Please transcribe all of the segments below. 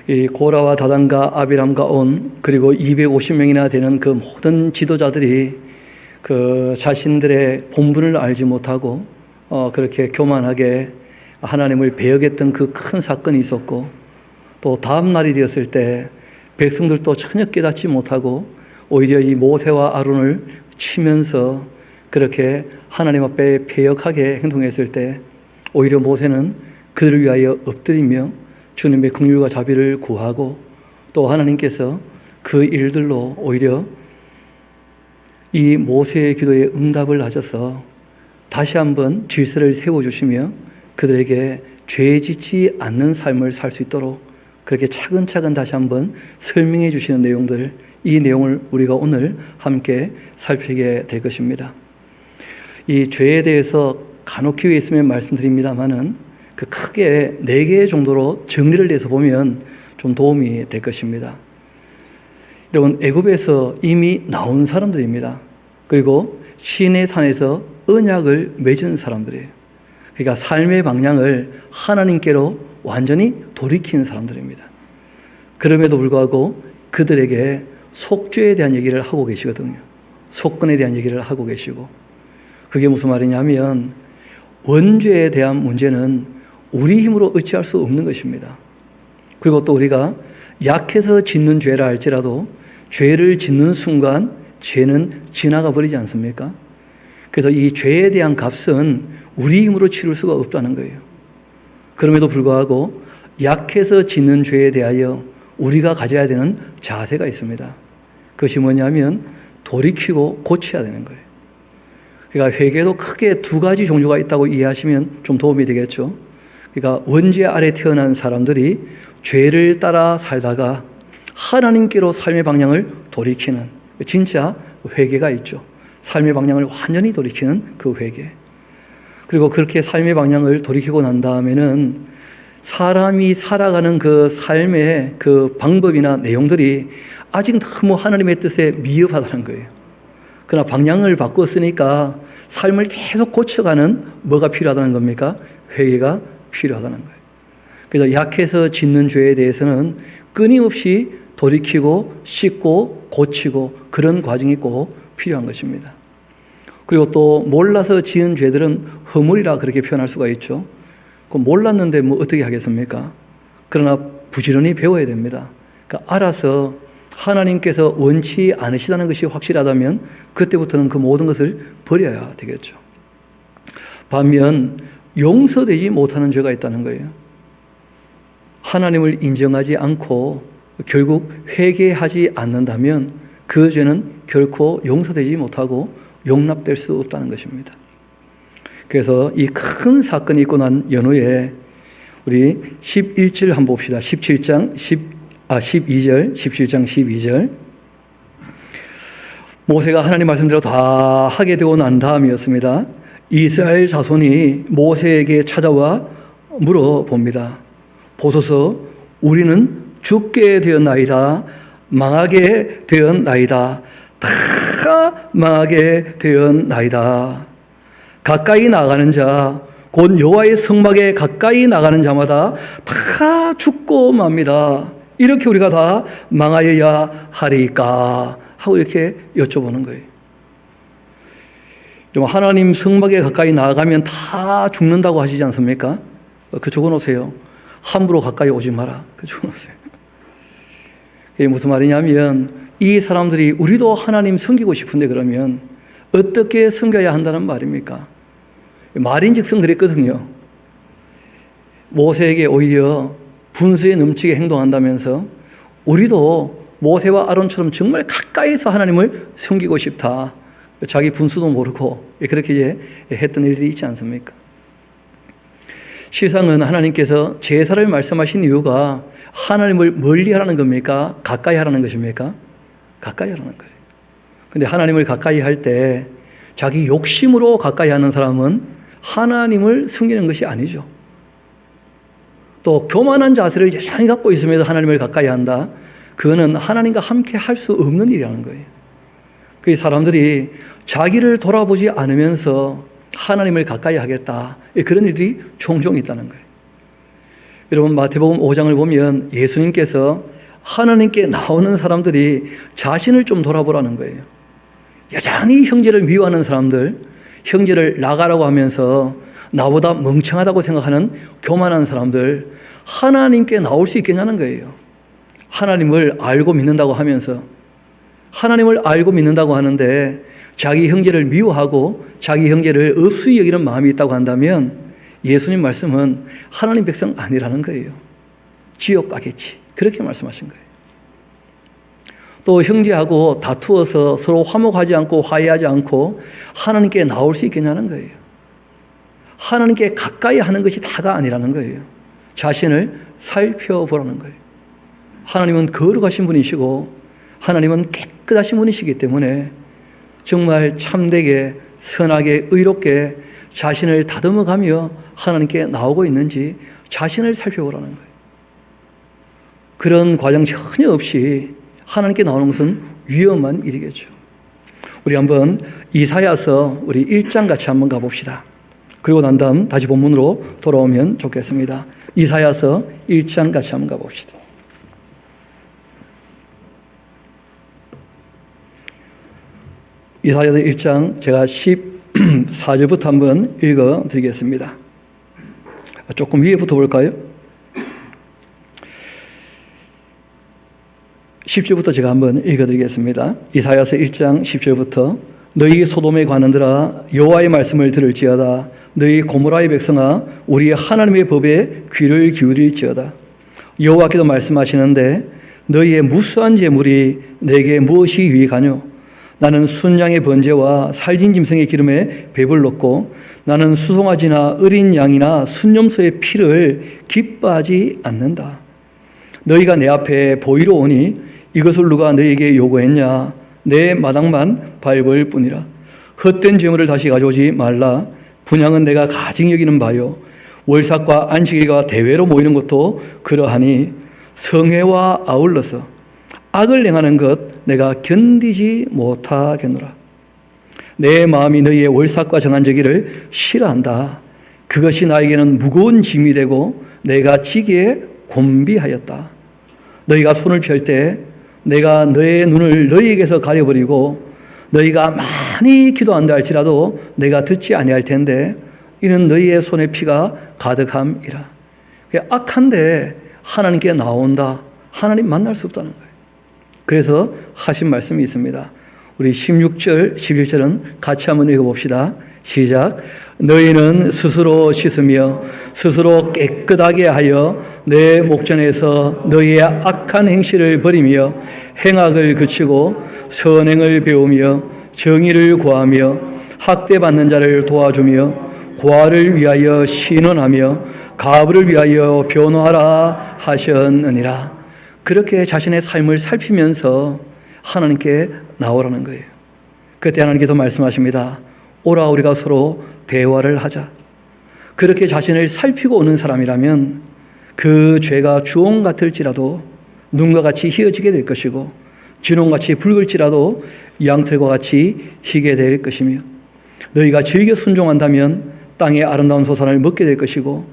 이 고라와 다단과 아비람과 온 그리고 250명이나 되는 그 모든 지도자들이 그 자신들의 본분을 알지 못하고 그렇게 교만하게 하나님을 배역했던 그 큰 사건이 있었고, 또 다음 날이 되었을 때 백성들도 전혀 깨닫지 못하고 오히려 이 모세와 아론을 치면서 그렇게 하나님 앞에 배역하게 행동했을 때 오히려 모세는 그들을 위하여 엎드리며 주님의 긍휼과 자비를 구하고, 또 하나님께서 그 일들로 오히려 이 모세의 기도에 응답을 하셔서 다시 한번 질서를 세워주시며 그들에게 죄 짓지 않는 삶을 살 수 있도록 그렇게 차근차근 다시 한번 설명해 주시는 내용들, 이 내용을 우리가 오늘 함께 살피게 될 것입니다. 이 죄에 대해서 간혹 기회 있으면 말씀드립니다만은 그 크게 4개 정도로 정리를 내서 보면 좀 도움이 될 것입니다. 여러분, 애굽에서 이미 나온 사람들입니다. 그리고 시내 산에서 언약을 맺은 사람들이에요. 그러니까 삶의 방향을 하나님께로 완전히 돌이킨 사람들입니다. 그럼에도 불구하고 그들에게 속죄에 대한 얘기를 하고 계시거든요. 속건에 대한 얘기를 하고 계시고, 그게 무슨 말이냐면 원죄에 대한 문제는 우리 힘으로 어찌할 수 없는 것입니다. 그리고 또 우리가 약해서 짓는 죄라 할지라도 죄를 짓는 순간 죄는 지나가 버리지 않습니까? 그래서 이 죄에 대한 값은 우리 힘으로 치를 수가 없다는 거예요. 그럼에도 불구하고 약해서 짓는 죄에 대하여 우리가 가져야 되는 자세가 있습니다. 그것이 뭐냐면 돌이키고 고쳐야 되는 거예요. 그러니까 회개도 크게 2가지 종류가 있다고 이해하시면 좀 도움이 되겠죠. 그러니까 원죄 아래 태어난 사람들이 죄를 따라 살다가 하나님께로 삶의 방향을 돌이키는 진짜 회개가 있죠. 삶의 방향을 완전히 돌이키는 그 회개. 그리고 그렇게 삶의 방향을 돌이키고 난 다음에는 사람이 살아가는 그 삶의 그 방법이나 내용들이 아직 너무 하나님의 뜻에 미흡하다는 거예요. 그러나 방향을 바꿨으니까 삶을 계속 고쳐가는 뭐가 필요하다는 겁니까? 회개가 필요하다는 거예요. 그래서 약해서 짓는 죄에 대해서는 끊임없이 돌이키고 씻고 고치고 그런 과정이 꼭 필요한 것입니다. 그리고 또 몰라서 지은 죄들은 허물이라 그렇게 표현할 수가 있죠. 몰랐는데 뭐 어떻게 하겠습니까? 그러나 부지런히 배워야 됩니다. 그러니까 알아서 하나님께서 원치 않으시다는 것이 확실하다면 그때부터는 그 모든 것을 버려야 되겠죠. 반면 용서되지 못하는 죄가 있다는 거예요. 하나님을 인정하지 않고 결국 회개하지 않는다면 그 죄는 결코 용서되지 못하고 용납될 수 없다는 것입니다. 그래서 이 큰 사건이 있고 난 연후에 우리 11절 한번 봅시다. 17장 12절 17장 12절 모세가 하나님 말씀대로 다 하게 되고 난 다음이었습니다. 이스라엘 자손이 모세에게 찾아와 물어봅니다. 보소서, 우리는 죽게 되었나이다. 망하게 되었나이다. 다 망하게 되었나이다. 가까이 나가는 자, 곧 여호와의 성막에 가까이 나가는 자마다 다 죽고 맙니다. 이렇게 우리가 다 망하여야 하리까 하고 이렇게 여쭤보는 거예요. 좀 하나님 성막에 가까이 나가면 다 죽는다고 하시지 않습니까? 그 적어놓으세요. 함부로 가까이 오지 마라. 그 적어놓으세요. 그게 무슨 말이냐면 이 사람들이 우리도 하나님 섬기고 싶은데 그러면 어떻게 섬겨야 한다는 말입니까? 말인즉슨 그랬거든요. 모세에게 오히려 분수에 넘치게 행동한다면서 우리도 모세와 아론처럼 정말 가까이서 하나님을 섬기고 싶다. 자기 분수도 모르고 그렇게 했던 일들이 있지 않습니까? 실상은 하나님께서 제사를 말씀하신 이유가 하나님을 멀리 하라는 겁니까? 가까이 하라는 것입니까? 가까이 하라는 거예요. 근데 하나님을 가까이 할 때 자기 욕심으로 가까이 하는 사람은 하나님을 섬기는 것이 아니죠. 또 교만한 자세를 여전히 갖고 있으면서 하나님을 가까이 한다. 그거는 하나님과 함께 할 수 없는 일이라는 거예요. 그 사람들이 자기를 돌아보지 않으면서 하나님을 가까이 하겠다. 그런 일들이 종종 있다는 거예요. 여러분 마태복음 5장을 보면 예수님께서 하나님께 나오는 사람들이 자신을 좀 돌아보라는 거예요. 여전히 형제를 미워하는 사람들, 형제를 나가라고 하면서 나보다 멍청하다고 생각하는 교만한 사람들, 하나님께 나올 수 있겠냐는 거예요. 하나님을 알고 믿는다고 하면서, 하나님을 알고 믿는다고 하는데 자기 형제를 미워하고 자기 형제를 없이 여기는 마음이 있다고 한다면 예수님 말씀은 하나님 백성 아니라는 거예요. 지옥 가겠지. 그렇게 말씀하신 거예요. 또 형제하고 다투어서 서로 화목하지 않고 화해하지 않고 하나님께 나올 수 있겠냐는 거예요. 하나님께 가까이 하는 것이 다가 아니라는 거예요. 자신을 살펴보라는 거예요. 하나님은 거룩하신 분이시고 하나님은 깨끗하신 분이시기 때문에 정말 참되게 선하게 의롭게 자신을 다듬어가며 하나님께 나오고 있는지 자신을 살펴보라는 거예요. 그런 과정 전혀 없이 하나님께 나오는 것은 위험한 일이겠죠. 우리 한번 이사야서 우리 1장 같이 한번 가봅시다. 그리고 난 다음 다시 본문으로 돌아오면 좋겠습니다. 이사야서 1장 같이 한번 가봅시다. 이사야서 1장 제가 14절부터 한번 읽어드리겠습니다. 조금 위에부터 볼까요? 10절부터 제가 한번 읽어드리겠습니다. 이사야서 1장 10절부터 너희 소돔의 관원들아 여호와의 말씀을 들을지어다. 너희 고모라의 백성아 우리 하나님의 법에 귀를 기울일지어다. 여호와께서 말씀하시는데 너희의 무수한 재물이 내게 무엇이 유익하뇨? 나는 순양의 번제와 살진 짐승의 기름에 배불렀고 나는 수송아지나 어린 양이나 순념소의 피를 기뻐하지 않는다. 너희가 내 앞에 보이러 오니 이것을 누가 너희에게 요구했냐? 내 마당만 밟을 뿐이라. 헛된 재물을 다시 가져오지 말라. 분향은 내가 가증 여기는 바요. 월삭과 안식일과 대회로 모이는 것도 그러하니 성회와 아울러서 악을 행하는 것 내가 견디지 못하겠노라. 내 마음이 너희의 월삭과 정한제기를 싫어한다. 그것이 나에게는 무거운 짐이 되고 내가 지기에 곤비하였다. 너희가 손을 펼 때 내가 너의 눈을 너희에게서 가려버리고 너희가 많이 기도한다 할지라도 내가 듣지 아니할 텐데 이는 너희의 손에 피가 가득함이라. 악한데 하나님께 나온다. 하나님 만날 수 없다는 거예요. 그래서 하신 말씀이 있습니다. 우리 16절, 11절은 같이 한번 읽어봅시다. 시작. 너희는 스스로 씻으며 스스로 깨끗하게 하여 내 목전에서 너희의 악한 행실을 버리며 행악을 그치고 선행을 배우며 정의를 구하며 학대받는 자를 도와주며 고아를 위하여 신원하며 가부를 위하여 변호하라 하셨느니라. 그렇게 자신의 삶을 살피면서 하나님께 나오라는 거예요. 그때 하나님께서 말씀하십니다. 오라 우리가 서로 대화를 하자. 그렇게 자신을 살피고 오는 사람이라면 그 죄가 주홍 같을지라도 눈과 같이 희어지게 될 것이고 진홍같이 붉을지라도 양털과 같이 희게 될 것이며 너희가 즐겨 순종한다면 땅의 아름다운 소산을 먹게 될 것이고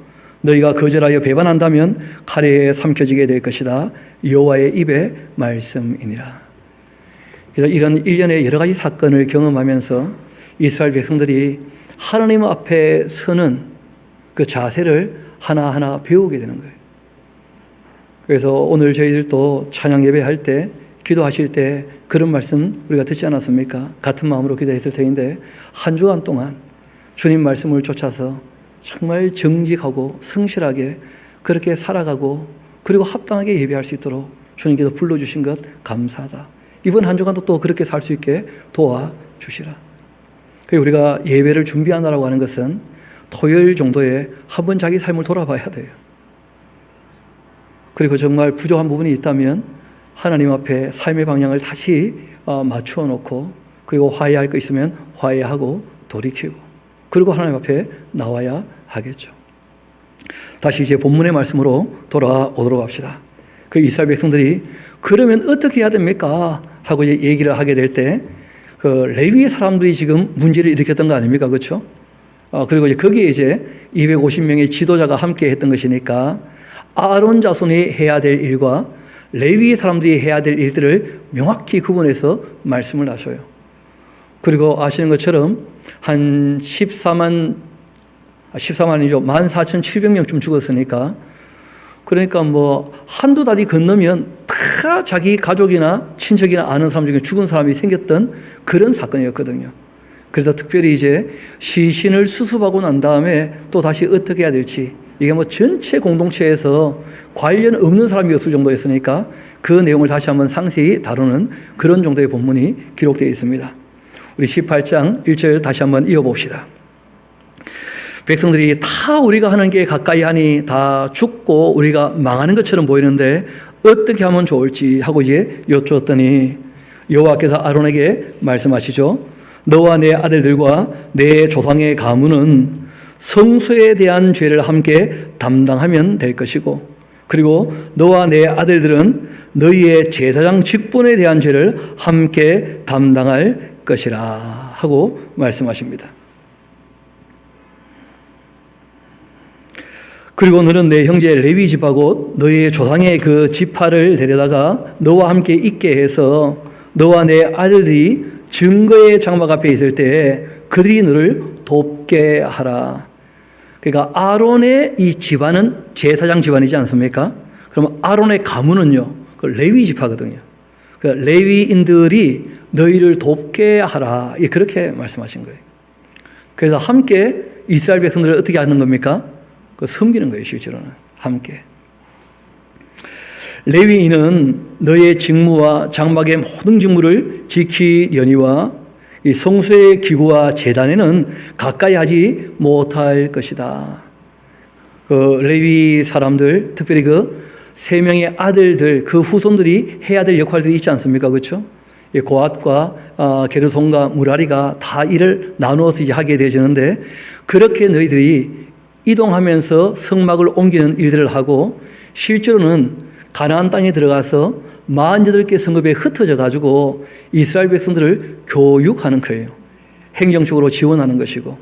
너희가 거절하여 배반한다면 칼에 삼켜지게 될 것이다. 여호와의 입의 말씀이니라. 그래서 이런 일련의 여러 가지 사건을 경험하면서 이스라엘 백성들이 하나님 앞에 서는 그 자세를 하나하나 배우게 되는 거예요. 그래서 오늘 저희들도 찬양 예배할 때 기도하실 때 그런 말씀 우리가 듣지 않았습니까? 같은 마음으로 기도했을 터인데 한 주간 동안 주님 말씀을 쫓아서 정말 정직하고 성실하게 그렇게 살아가고 그리고 합당하게 예배할 수 있도록 주님께서 불러주신 것 감사하다. 이번 한 주간도 또 그렇게 살 수 있게 도와주시라. 우리가 예배를 준비한다라고 하는 것은 토요일 정도에 한번 자기 삶을 돌아봐야 돼요. 그리고 정말 부족한 부분이 있다면 하나님 앞에 삶의 방향을 다시 맞추어 놓고 그리고 화해할 거 있으면 화해하고 돌이키고 그리고 하나님 앞에 나와야 하겠죠. 다시 이제 본문의 말씀으로 돌아오도록 합시다. 그 이스라엘 백성들이 그러면 어떻게 해야 됩니까? 하고 이제 얘기를 하게 될 때 그 레위 사람들이 지금 문제를 일으켰던 거 아닙니까? 그렇죠? 그리고 이제 거기에 이제 250명의 지도자가 함께 했던 것이니까 아론 자손이 해야 될 일과 레위 사람들이 해야 될 일들을 명확히 구분해서 말씀을 하셔요. 그리고 아시는 것처럼 한 14만이죠. 14,700명쯤 죽었으니까, 그러니까 뭐 한두 달이 건너면 다 자기 가족이나 친척이나 아는 사람 중에 죽은 사람이 생겼던 그런 사건이었거든요. 그래서 특별히 이제 시신을 수습하고 난 다음에 또 다시 어떻게 해야 될지, 이게 뭐 전체 공동체에서 관련 없는 사람이 없을 정도였으니까 그 내용을 다시 한번 상세히 다루는 그런 정도의 본문이 기록되어 있습니다. 우리 18장 1절 다시 한번 이어봅시다. 백성들이 다 우리가 하는 게 가까이 하니 다 죽고 우리가 망하는 것처럼 보이는데 어떻게 하면 좋을지 하고 이제 여쭈었더니 여호와께서 아론에게 말씀하시죠. 너와 내 아들들과 내 조상의 가문은 성소에 대한 죄를 함께 담당하면 될 것이고, 그리고 너와 내 아들들은 너희의 제사장 직분에 대한 죄를 함께 담당할 것이라 하고 말씀하십니다. 그리고 너는 내 형제 레위 지파고 너희의 조상의 그 지파를 데려다가 너와 함께 있게 해서 너와 내 아들들이 증거의 장막 앞에 있을 때 그들이 너를 돕게 하라. 그러니까 아론의 이 집안은 제사장 집안이지 않습니까? 그러면 아론의 가문은요, 그 레위 지파거든요. 그러니까 레위인들이 너희를 돕게 하라. 그렇게 말씀하신 거예요. 그래서 함께 이스라엘 백성들을 어떻게 하는 겁니까? 섬기는 거예요, 실제로는. 함께. 레위인은 너의 직무와 장막의 모든 직무를 지키려니와 이 성소의 기구와 제단에는 가까이 하지 못할 것이다. 그 레위 사람들, 특별히 그 세 명의 아들들, 그 후손들이 해야 될 역할들이 있지 않습니까? 그렇죠? 고앗과 게르손과 무라리가 다 일을 나누어서 이제 하게 되지는데, 그렇게 너희들이 이동하면서 성막을 옮기는 일들을 하고, 실제로는 가나안 땅에 들어가서 48개 성읍에 흩어져 가지고 이스라엘 백성들을 교육하는 거예요. 행정적으로 지원하는 것이고,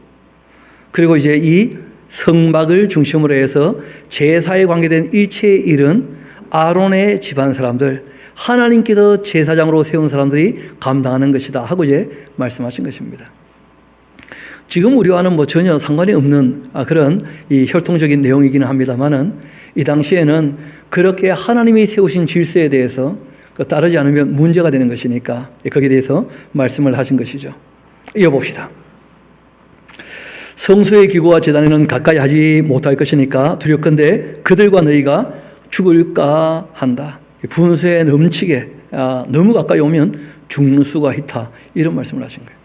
그리고 이제 이 성막을 중심으로 해서 제사에 관계된 일체의 일은 아론의 집안 사람들, 하나님께서 제사장으로 세운 사람들이 감당하는 것이다 하고 이제 말씀하신 것입니다. 지금 우리와는 뭐 전혀 상관이 없는 그런 이 혈통적인 내용이기는 합니다만은, 이 당시에는 그렇게 하나님이 세우신 질서에 대해서 따르지 않으면 문제가 되는 것이니까 거기에 대해서 말씀을 하신 것이죠. 이어봅시다. 성소의 기구와 제단에는 가까이 하지 못할 것이니까 두렵건대 그들과 너희가 죽을까 한다. 분수에 넘치게 너무 가까이 오면 죽는 수가 있다. 이런 말씀을 하신 거예요.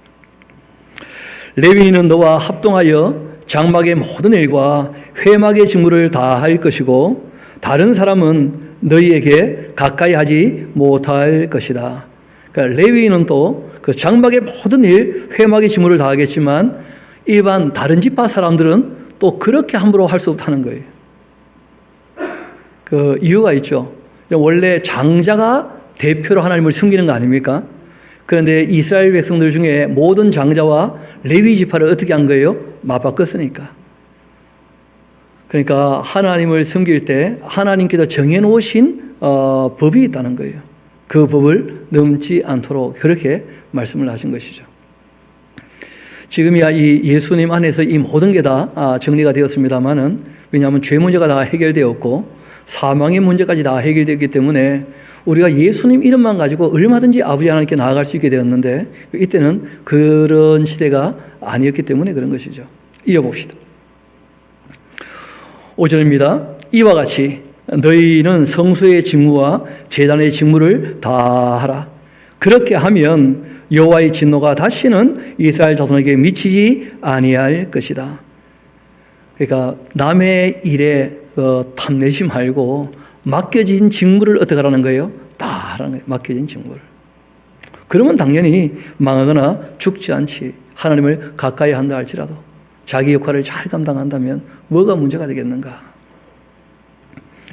레위인은 너와 합동하여 장막의 모든 일과 회막의 직무를 다 할 것이고, 다른 사람은 너희에게 가까이 하지 못할 것이다. 그러니까 레위인은 또 그 장막의 모든 일, 회막의 직무를 다 하겠지만 일반 다른 지파 사람들은 또 그렇게 함부로 할 수 없다는 거예요. 그 이유가 있죠. 원래 장자가 대표로 하나님을 섬기는 거 아닙니까? 그런데 이스라엘 백성들 중에 모든 장자와 레위 지파를 어떻게 한 거예요? 맞바꿨으니까. 그러니까 하나님을 섬길 때 하나님께서 정해놓으신 법이 있다는 거예요. 그 법을 넘지 않도록 그렇게 말씀을 하신 것이죠. 지금이야 이 예수님 안에서 이 모든 게 다 정리가 되었습니다만은, 왜냐하면 죄 문제가 다 해결되었고 사망의 문제까지 다 해결되었기 때문에 우리가 예수님 이름만 가지고 얼마든지 아버지 하나님께 나아갈 수 있게 되었는데, 이때는 그런 시대가 아니었기 때문에 그런 것이죠. 이어봅시다. 5절입니다. 이와 같이 너희는 성소의 직무와 제단의 직무를 다 하라. 그렇게 하면 여호와의 진노가 다시는 이스라엘 자손에게 미치지 아니할 것이다. 그러니까 남의 일에 탐내지 말고 맡겨진 직무를 어떻게 하라는 거예요? 다 하라는 거예요. 맡겨진 직무를. 그러면 당연히 망하거나 죽지 않지. 하나님을 가까이 한다 할지라도 자기 역할을 잘 감당한다면 뭐가 문제가 되겠는가?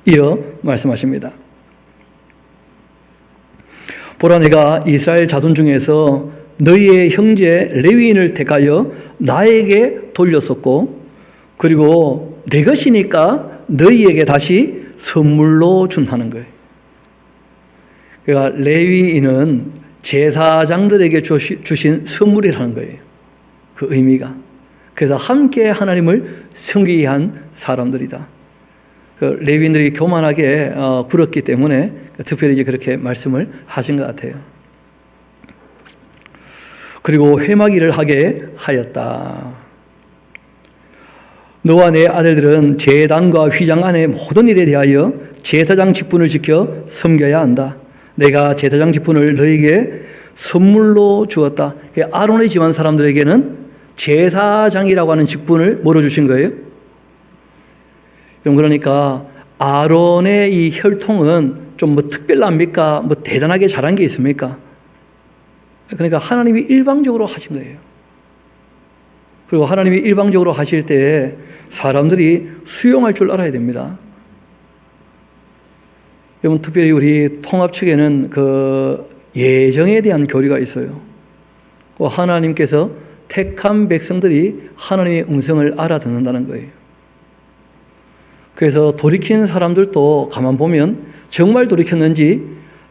이어 말씀하십니다. 보라, 내가 이스라엘 자손 중에서 너희의 형제 레위인을 택하여 나에게 돌렸었고, 그리고 내 것이니까 너희에게 다시 선물로 준다는 거예요. 그러니까 레위인은 제사장들에게 주신 선물이라는 거예요. 그 의미가. 그래서 함께 하나님을 섬기게 한 사람들이다. 그 레위인들이 교만하게 굴었기 때문에 특별히 이제 그렇게 말씀을 하신 것 같아요. 그리고 회막일을 하게 하였다. 너와 내 아들들은 제단과 휘장 안의 모든 일에 대하여 제사장 직분을 지켜 섬겨야 한다. 내가 제사장 직분을 너에게 선물로 주었다. 아론의 집안 사람들에게는 제사장이라고 하는 직분을 뭐로 주신 거예요? 그러니까 아론의 이 혈통은 좀 뭐 특별합니까? 뭐 대단하게 잘한 게 있습니까? 그러니까 하나님이 일방적으로 하신 거예요. 그리고 하나님이 일방적으로 하실 때 사람들이 수용할 줄 알아야 됩니다. 여러분, 특별히 우리 통합 측에는 그 예정에 대한 교리가 있어요. 하나님께서 택한 백성들이 하나님의 음성을 알아듣는다는 거예요. 그래서 돌이킨 사람들도 가만 보면 정말 돌이켰는지,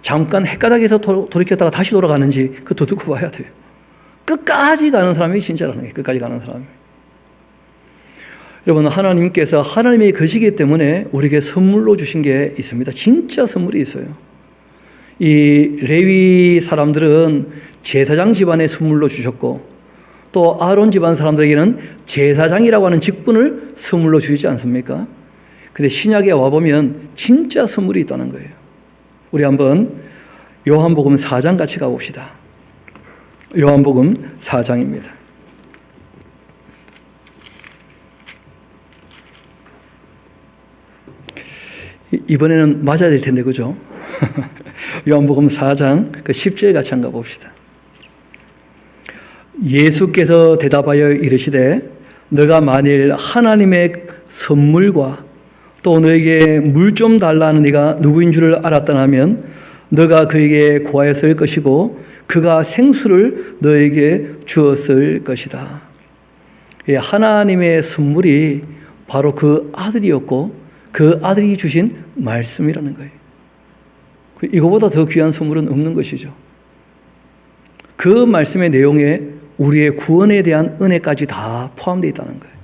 잠깐 헷가닥해서 돌이켰다가 다시 돌아가는지 그것도 듣고 봐야 돼요. 끝까지 가는 사람이 진짜라는 거예요. 끝까지 가는 사람이. 여러분, 하나님께서 하나님의 것이기 때문에 우리에게 선물로 주신 게 있습니다. 진짜 선물이 있어요. 이 레위 사람들은 제사장 집안의 선물로 주셨고, 또 아론 집안 사람들에게는 제사장이라고 하는 직분을 선물로 주시지 않습니까? 근데 신약에 와보면 진짜 선물이 있다는 거예요. 우리 한번 요한복음 4장 같이 가봅시다. 요한복음 4장입니다. 이번에는 맞아야 될 텐데, 그죠? 요한복음 4장 그 10절 같이 한번 가봅시다. 예수께서 대답하여 이르시되 너가 만일 하나님의 선물과 또 너에게 물 좀 달라는 네가 누구인 줄을 알았다면 너가 그에게 구하였을 것이고 그가 생수를 너에게 주었을 것이다. 하나님의 선물이 바로 그 아들이었고 그 아들이 주신 말씀이라는 거예요. 이거보다 더 귀한 선물은 없는 것이죠. 그 말씀의 내용에 우리의 구원에 대한 은혜까지 다 포함되어 있다는 거예요.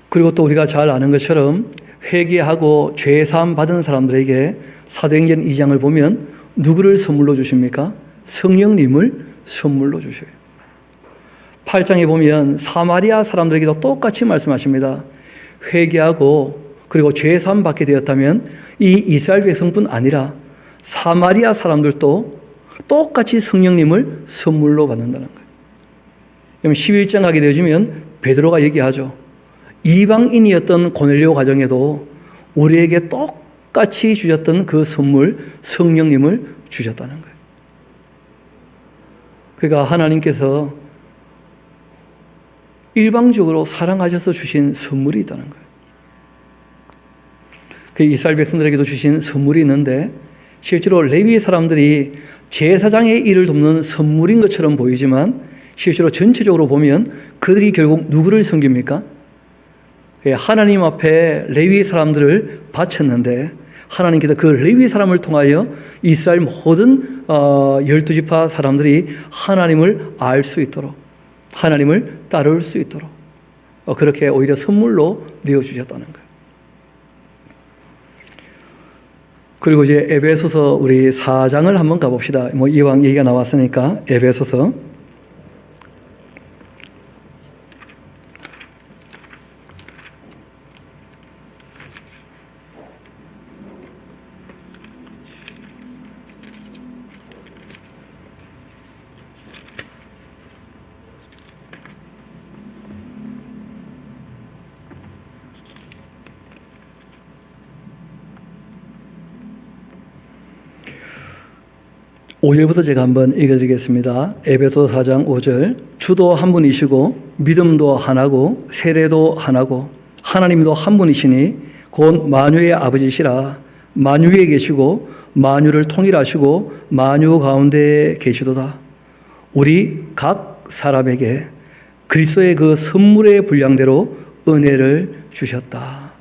그리고 또 우리가 잘 아는 것처럼 회개하고 죄사함 받은 사람들에게 사도행전 2장을 보면 누구를 선물로 주십니까? 성령님을 선물로 주셔요. 8장에 보면 사마리아 사람들에게도 똑같이 말씀하십니다. 회개하고 그리고 죄사함 받게 되었다면 이 이스라엘 백성뿐 아니라 사마리아 사람들도 똑같이 성령님을 선물로 받는다는 거예요. 그럼 11장 가게 되어지면 베드로가 얘기하죠. 이방인이었던 고넬료 가정에도 우리에게 똑같이 주셨던 그 선물 성령님을 주셨다는 거예요. 그러니까 하나님께서 일방적으로 사랑하셔서 주신 선물이 있다는 거예요. 그 이스라엘 백성들에게도 주신 선물이 있는데 실제로 레위 사람들이 제사장의 일을 돕는 선물인 것처럼 보이지만 실제로 전체적으로 보면 그들이 결국 누구를 섬깁니까? 하나님 앞에 레위 사람들을 바쳤는데 하나님께서 그 레위 사람을 통하여 이스라엘 모든 12지파 사람들이 하나님을 알 수 있도록 하나님을 따를 수 있도록 그렇게 오히려 선물로 내어주셨다는 거예요. 그리고 이제 에베소서 우리 4장을 한번 가봅시다. 뭐 이왕 얘기가 나왔으니까 에베소서 5절부터 제가 한번 읽어드리겠습니다. 에베소 4장 5절. 주도 한 분이시고 믿음도 하나고 세례도 하나고 하나님도 한 분이시니 곧 만유의 아버지시라. 만유 위에 계시고 만유를 통일하시고 만유 가운데 계시도다. 우리 각 사람에게 그리스도의 그 선물의 분량대로 은혜를 주셨다.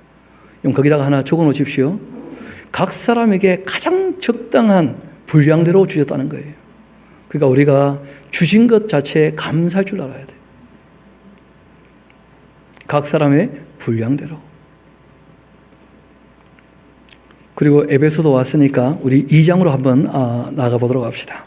거기다가 하나 적어 놓으십시오. 각 사람에게 가장 적당한 분량대로 주셨다는 거예요. 그러니까 우리가 주신 것 자체에 감사할 줄 알아야 돼요. 각 사람의 분량대로. 그리고 에베소도 왔으니까 우리 2장으로 한번 나가보도록 합시다.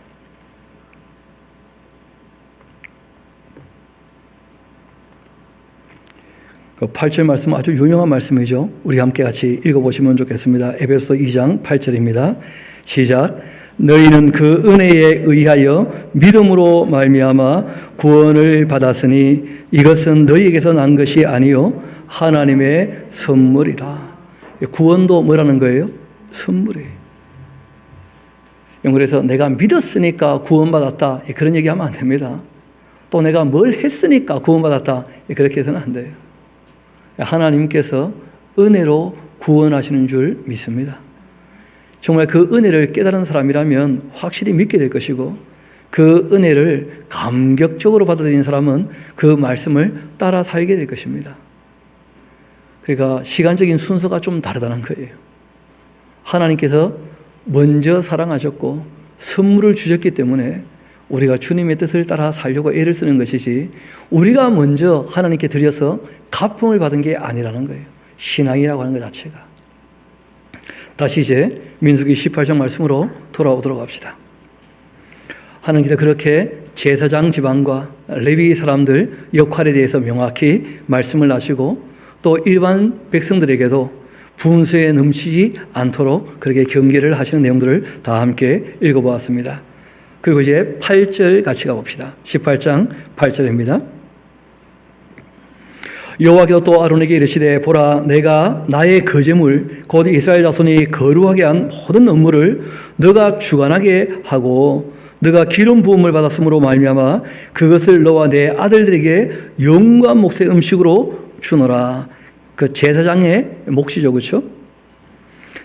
그 8절 말씀 아주 유명한 말씀이죠. 우리 함께 같이 읽어보시면 좋겠습니다. 에베소 2장 8절입니다. 시작. 너희는 그 은혜에 의하여 믿음으로 말미암아 구원을 받았으니 이것은 너희에게서 난 것이 아니요 하나님의 선물이라. 구원도 뭐라는 거예요? 선물이에요. 그래서 내가 믿었으니까 구원받았다 그런 얘기하면 안 됩니다. 또 내가 뭘 했으니까 구원받았다 그렇게 해서는 안 돼요. 하나님께서 은혜로 구원하시는 줄 믿습니다. 정말 그 은혜를 깨달은 사람이라면 확실히 믿게 될 것이고 그 은혜를 감격적으로 받아들인 사람은 그 말씀을 따라 살게 될 것입니다. 그러니까 시간적인 순서가 좀 다르다는 거예요. 하나님께서 먼저 사랑하셨고 선물을 주셨기 때문에 우리가 주님의 뜻을 따라 살려고 애를 쓰는 것이지 우리가 먼저 하나님께 드려서 가품을 받은 게 아니라는 거예요. 신앙이라고 하는 것 자체가. 다시 이제 민수기 18장 말씀으로 돌아오도록 합시다. 하나님께서 그렇게 제사장 집안과 레위 사람들 역할에 대해서 명확히 말씀을 하시고 또 일반 백성들에게도 분수에 넘치지 않도록 그렇게 경계를 하시는 내용들을 다 함께 읽어보았습니다. 그리고 이제 8절 같이 가봅시다. 18장 8절입니다. 여호와께서 또 아론에게 이르시되 보라 내가 나의 거제물 곧 이스라엘 자손이 거룩하게 한 모든 업무를 너가 주관하게 하고 너가 기름 부음을 받았으므로 말미암아 그것을 너와 내 아들들에게 영구한 몫의 음식으로 주노라. 그 제사장의 몫이죠, 그렇죠?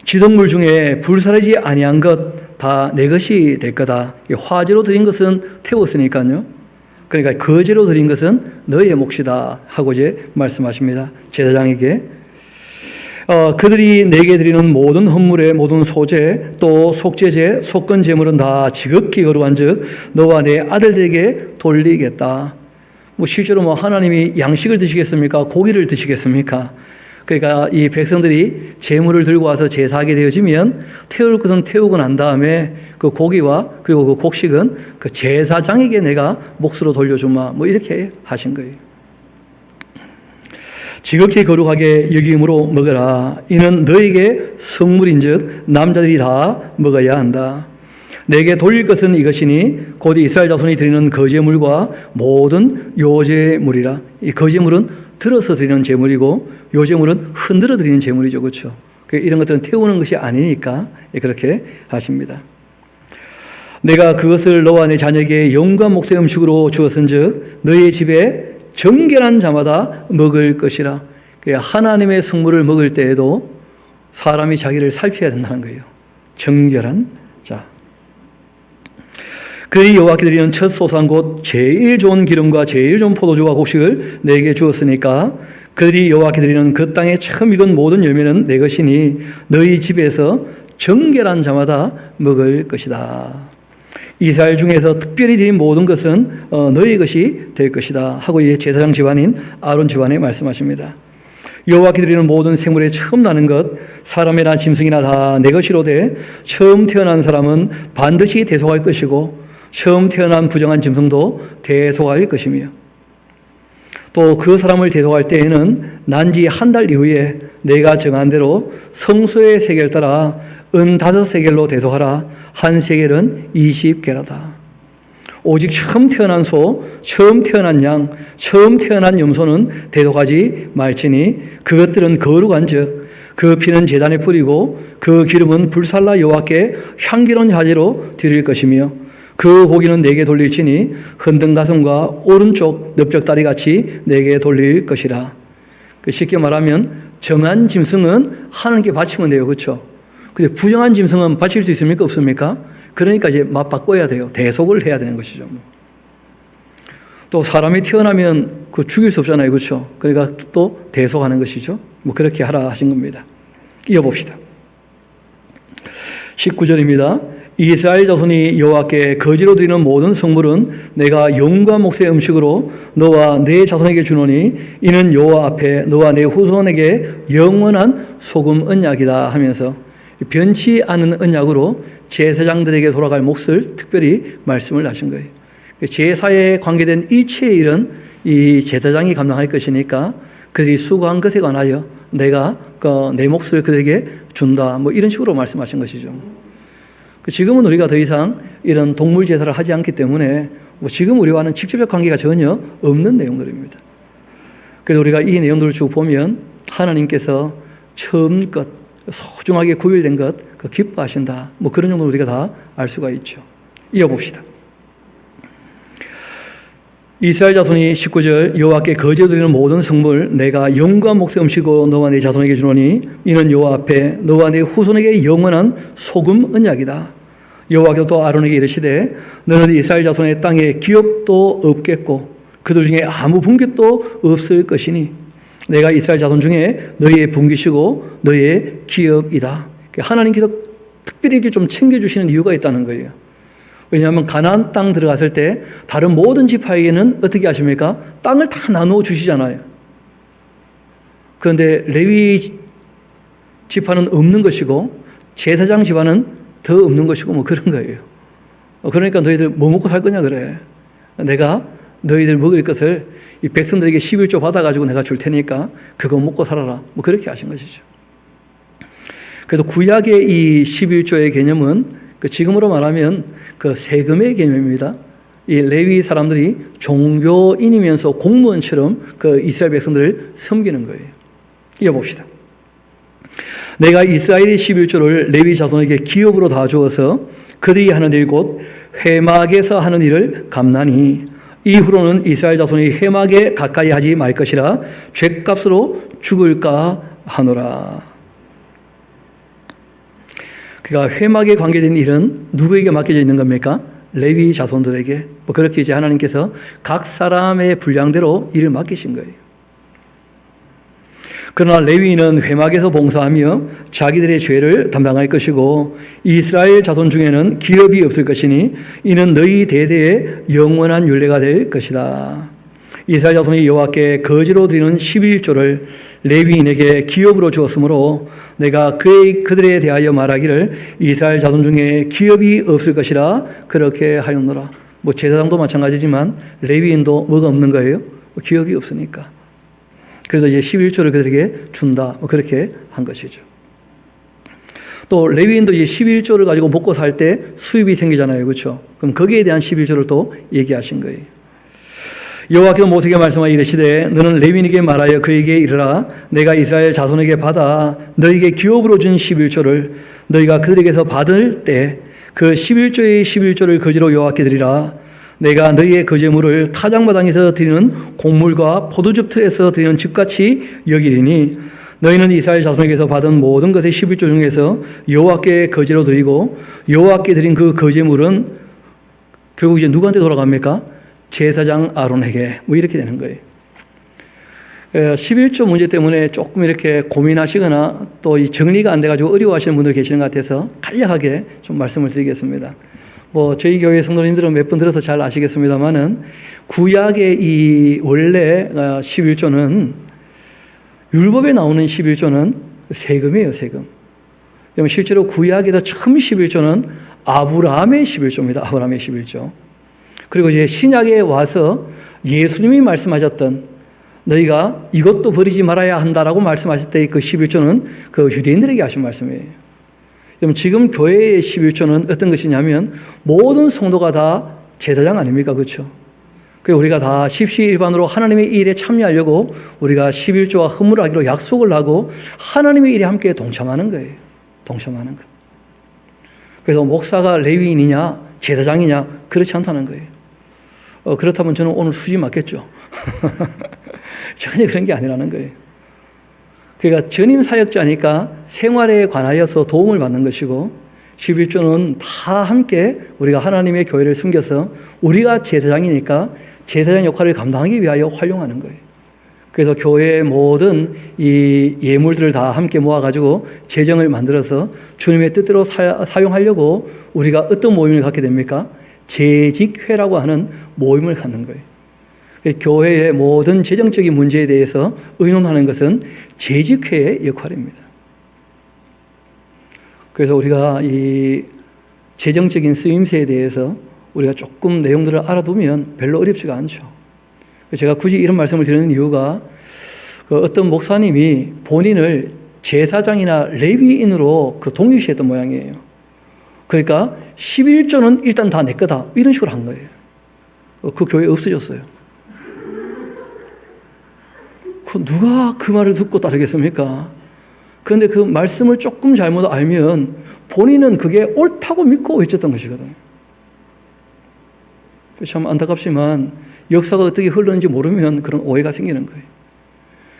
지성물 중에 불사르지 아니한 것 다 내 것이 될 거다. 화제로 드린 것은 태웠으니까요. 그러니까 거제로 드린 것은 너의 몫이다 하고 이제 말씀하십니다. 제사장에게 그들이 내게 드리는 모든 헌물의 모든 소제 또 속죄제 속건 제물은 다 지극히 거룩한즉 너와 내 아들들에게 돌리겠다. 실제로 하나님이 양식을 드시겠습니까? 고기를 드시겠습니까? 그러니까 이 백성들이 제물을 들고 와서 제사하게 되어지면 태울 것은 태우고 난 다음에 그 고기와 그리고 그 곡식은 그 제사장에게 내가 몫으로 돌려주마 이렇게 하신 거예요. 지극히 거룩하게 여김으로 먹어라. 이는 너에게 성물인즉 남자들이 다 먹어야 한다. 내게 돌릴 것은 이것이니 곧 이스라엘 자손이 드리는 거제물과 모든 요제물이라. 이 거제물은 들어서 드리는 제물이고 요제물은 흔들어 드리는 제물이죠. 그렇죠? 이런 것들은 태우는 것이 아니니까 그렇게 하십니다. 내가 그것을 너와 내 자녀에게 영구한 몫의 음식으로 주었은즉 너희 집에 정결한 자마다 먹을 것이라. 하나님의 성물을 먹을 때에도 사람이 자기를 살펴야 된다는 거예요. 정결한 자. 그들이 여호와께 드리는 첫 소산 곧 제일 좋은 기름과 제일 좋은 포도주와 곡식을 내게 주었으니까 그들이 여호와께 드리는 그 땅에 처음 익은 모든 열매는 내 것이니 너희 집에서 정결한 자마다 먹을 것이다. 이스라엘 중에서 특별히 드린 모든 것은 너희 것이 될 것이다 하고 이제 제사장 집안인 아론 집안에 말씀하십니다. 여호와께 드리는 모든 생물에 처음 나는 것 사람이나 짐승이나 다 내 것이로되 처음 태어난 사람은 반드시 대속할 것이고 처음 태어난 부정한 짐승도 대속할 것이며 또 그 사람을 대속할 때에는 난지 한 달 이후에 내가 정한 대로 성소의 세겔 따라 은 5세겔로 대속하라. 한 세겔은 20게라다. 오직 처음 태어난 소, 처음 태어난 양, 처음 태어난 염소는 대속하지 말지니 그것들은 거룩한즉 그 피는 제단에 뿌리고 그 기름은 불살라 여호와께 향기로운 화제로 드릴 것이며 그 고기는 내게 돌릴지니 흔든 가슴과 오른쪽 넓적다리 같이 내게 돌릴 것이라. 쉽게 말하면 정한 짐승은 하나님께 바치면 돼요. 그렇죠? 근데 부정한 짐승은 바칠 수 있습니까? 없습니까? 그러니까 이제 맞바꿔야 돼요. 대속을 해야 되는 것이죠. 또 사람이 태어나면 그 죽일 수 없잖아요. 그렇죠? 그러니까 또 대속하는 것이죠. 뭐 그렇게 하라 하신 겁니다. 이어봅시다. 19절입니다. 이스라엘 자손이 여호와께 거지로 드리는 모든 성물은 내가 영과 목의 음식으로 너와 내 자손에게 주노니 이는 여호와 앞에 너와 내 후손에게 영원한 소금 언약이다 하면서 변치 않은 언약으로 제사장들에게 돌아갈 몫을 특별히 말씀을 하신 거예요. 제사에 관계된 일체의 일은 이 제사장이 감당할 것이니까 그들이 수고한 것에 관하여 내가 내 몫을 그들에게 준다. 뭐 이런 식으로 말씀하신 것이죠. 지금은 우리가 더 이상 이런 동물 제사를 하지 않기 때문에 지금 우리와는 직접적 관계가 전혀 없는 내용들입니다. 그래서 우리가 이 내용들을 쭉 보면 하나님께서 처음껏 소중하게 구별된 것 기뻐하신다. 뭐 그런 정도로 우리가 다 알 수가 있죠. 이어봅시다. 이스라엘 자손이 19절 여호와께 거지로 드리는 모든 성물 내가 영과 목의 음식으로 너와 내 자손에게 주노니 이는 여호와 앞에 너와 내 후손에게 영원한 소금 언약이다. 여호와께서 또 아론에게 이르시되 너는 이스라엘 자손의 땅에 기업도 없겠고 그들 중에 아무 분깃도 없을 것이니 내가 이스라엘 자손 중에 너희의 분깃이고 너희의 기업이다. 하나님께서 특별히 이렇게 좀 챙겨주시는 이유가 있다는 거예요. 왜냐하면 가나안 땅 들어갔을 때 다른 모든 지파에게는 어떻게 하십니까? 땅을 다 나누어 주시잖아요. 그런데 레위 지파는 없는 것이고 제사장 지파는 더 없는 것이고 뭐 그런 거예요. 그러니까 너희들 뭐 먹고 살 거냐 그래. 내가 너희들 먹을 것을 이 백성들에게 11조 받아가지고 내가 줄 테니까 그거 먹고 살아라. 뭐 그렇게 하신 것이죠. 그래서 구약의 이 11조의 개념은 지금으로 말하면 그 세금의 개념입니다. 이 레위 사람들이 종교인이면서 공무원처럼 그 이스라엘 백성들을 섬기는 거예요. 이어봅시다. 내가 이스라엘의 11조를 레위 자손에게 기업으로 다 주어서 그들이 하는 일 곧 회막에서 하는 일을 감나니 이후로는 이스라엘 자손이 회막에 가까이 하지 말 것이라 죗값으로 죽을까 하노라. 그러니까 회막에 관계된 일은 누구에게 맡겨져 있는 겁니까? 레위 자손들에게. 뭐 그렇게 이제 하나님께서 각 사람의 분량대로 일을 맡기신 거예요. 그러나 레위인은 회막에서 봉사하며 자기들의 죄를 담당할 것이고 이스라엘 자손 중에는 기업이 없을 것이니 이는 너희 대대의 영원한 율례가 될 것이다. 이스라엘 자손이 여호와께 거지로 드리는 11조를 레위인에게 기업으로 주었으므로 내가 그들에 대하여 말하기를 이스라엘 자손 중에 기업이 없을 것이라 그렇게 하였노라. 뭐 제사장도 마찬가지지만 레위인도 뭐가 없는 거예요? 기업이 없으니까. 그래서 이제 11조를 그들에게 준다. 뭐 그렇게 한 것이죠. 또 레위인도 이제 11조를 가지고 먹고 살 때 수입이 생기잖아요. 그렇죠? 그럼 거기에 대한 11조를 또 얘기하신 거예요. 여호와께서 모세에게 말씀하여 이르시되 너는 레위인에게 말하여 그에게 이르라 내가 이스라엘 자손에게 받아 너희에게 기업으로 준 11조를 너희가 그들에게서 받을 때 그 11조의 11조를 거지로 여호와께 드리라. 내가 너희의 거제물을 타작마당에서 드리는 곡물과 포도즙 틀에서 드리는 즙같이 여기리니 너희는 이스라엘 자손에게서 받은 모든 것의 11조 중에서 여호와께 거제로 드리고 여호와께 드린 그 거제물은 결국 이제 누구한테 돌아갑니까? 제사장 아론에게. 뭐 이렇게 되는 거예요. 11조 문제 때문에 조금 이렇게 고민하시거나 또 이 정리가 안 돼가지고 어려워하시는 분들 계시는 것 같아서 간략하게 좀 말씀을 드리겠습니다. 뭐 저희 교회 성도님들은 몇 번 들어서 잘 아시겠습니다만은 구약의 이 원래 11조는 율법에 나오는 11조는 세금이에요, 세금. 그러면 실제로 구약에서 처음 11조는 아브라함의 11조입니다. 아브라함의 11조. 그리고 이제 신약에 와서 예수님이 말씀하셨던 너희가 이것도 버리지 말아야 한다라고 말씀하실 때 그 11조는 그 유대인들에게 하신 말씀이에요. 그럼 지금 교회의 11조는 어떤 것이냐면 모든 성도가 다 제사장 아닙니까? 그렇죠? 그래서 우리가 다 십시일반으로 하나님의 일에 참여하려고 우리가 11조와 헌물하기로 약속을 하고 하나님의 일에 함께 동참하는 거예요. 동참하는 거. 그래서 목사가 레위인이냐 제사장이냐 그렇지 않다는 거예요. 그렇다면 저는 오늘 수지 맞겠죠? 전혀 그런 게 아니라는 거예요. 그러니까 전임 사역자니까 생활에 관하여서 도움을 받는 것이고 11조는 다 함께 우리가 하나님의 교회를 섬겨서 우리가 제사장이니까 제사장 역할을 감당하기 위하여 활용하는 거예요. 그래서 교회의 모든 이 예물들을 다 함께 모아가지고 재정을 만들어서 주님의 뜻대로 사용하려고 우리가 어떤 모임을 갖게 됩니까? 재직회라고 하는 모임을 갖는 거예요. 교회의 모든 재정적인 문제에 대해서 의논하는 것은 재직회의 역할입니다. 그래서 우리가 이 재정적인 쓰임새에 대해서 우리가 조금 내용들을 알아두면 별로 어렵지가 않죠. 제가 굳이 이런 말씀을 드리는 이유가 어떤 목사님이 본인을 제사장이나 레위인으로 동일시했던 모양이에요. 그러니까 11조는 일단 다 내 거다 이런 식으로 한 거예요. 그 교회 없어졌어요. 누가 그 말을 듣고 따르겠습니까? 그런데 그 말씀을 조금 잘못 알면 본인은 그게 옳다고 믿고 외쳤던 것이거든요. 참 안타깝지만 역사가 어떻게 흘렀는지 모르면 그런 오해가 생기는 거예요.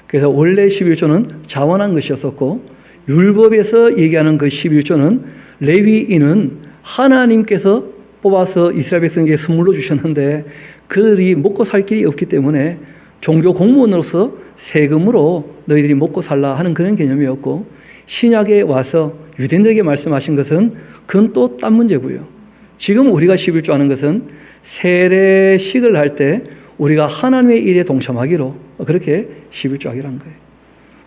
그래서 원래 11조는 자원한 것이었었고 율법에서 얘기하는 그 11조는 레위인은 하나님께서 뽑아서 이스라엘 백성에게 선물로 주셨는데 그들이 먹고 살 길이 없기 때문에 종교 공무원으로서 세금으로 너희들이 먹고 살라 하는 그런 개념이었고, 신약에 와서 유대인들에게 말씀하신 것은 그건 또 딴 문제고요. 지금 우리가 11조 하는 것은 세례식을 할 때 우리가 하나님의 일에 동참하기로 그렇게 11조 하기로 한 거예요.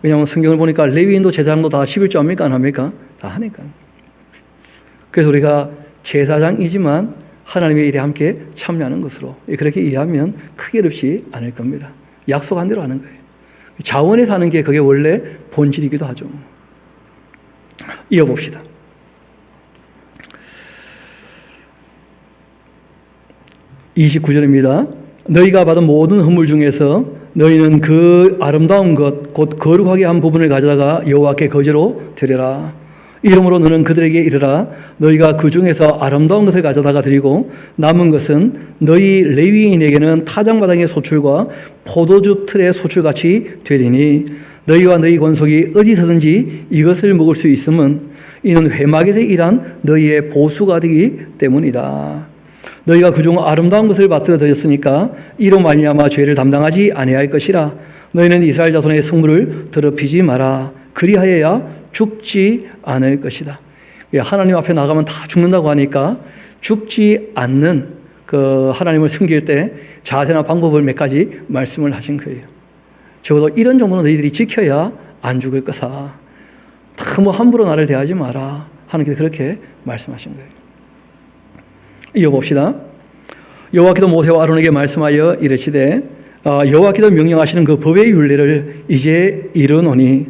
왜냐하면 성경을 보니까 레위인도 제사장도 다 11조 합니까? 안 합니까? 다 하니까. 그래서 우리가 제사장이지만 하나님의 일에 함께 참여하는 것으로 그렇게 이해하면 크게 어렵지 않을 겁니다. 약속한 대로 하는 거예요. 자원에서 하는 게 그게 원래 본질이기도 하죠. 이어봅시다. (29절입니다) 너희가 받은 모든 헌물 중에서 너희는 그 아름다운 것 곧 거룩하게 한 부분을 가져다가 여호와께 거제로 드려라. 이러므로 너는 그들에게 이르라. 너희가 그 중에서 아름다운 것을 가져다가 드리고 남은 것은 너희 레위인에게는 타작마당의 소출과 포도주 틀의 소출같이 되리니 너희와 너희 권속이 어디서든지 이것을 먹을 수 있음은 이는 회막에서 일한 너희의 보수가 되기 때문이다. 너희가 그중 아름다운 것을 받들어 드렸으니까 이로 말미암아 죄를 담당하지 아니할 것이라. 너희는 이스라엘 자손의 성물을 더럽히지 마라. 그리하여야 죽지 않을 것이다. 하나님 앞에 나가면 다 죽는다고 하니까 죽지 않는 그 하나님을 섬길 때 자세나 방법을 몇 가지 말씀을 하신 거예요. 적어도 이런 정도는 너희들이 지켜야 안 죽을 거사. 너무 함부로 나를 대하지 마라. 하나님께서 그렇게 말씀하신 거예요. 이어봅시다. 여호와께서 모세와 아론에게 말씀하여 이르시되 여호와께서 명령하시는 그 법의 율례를 이제 이르노니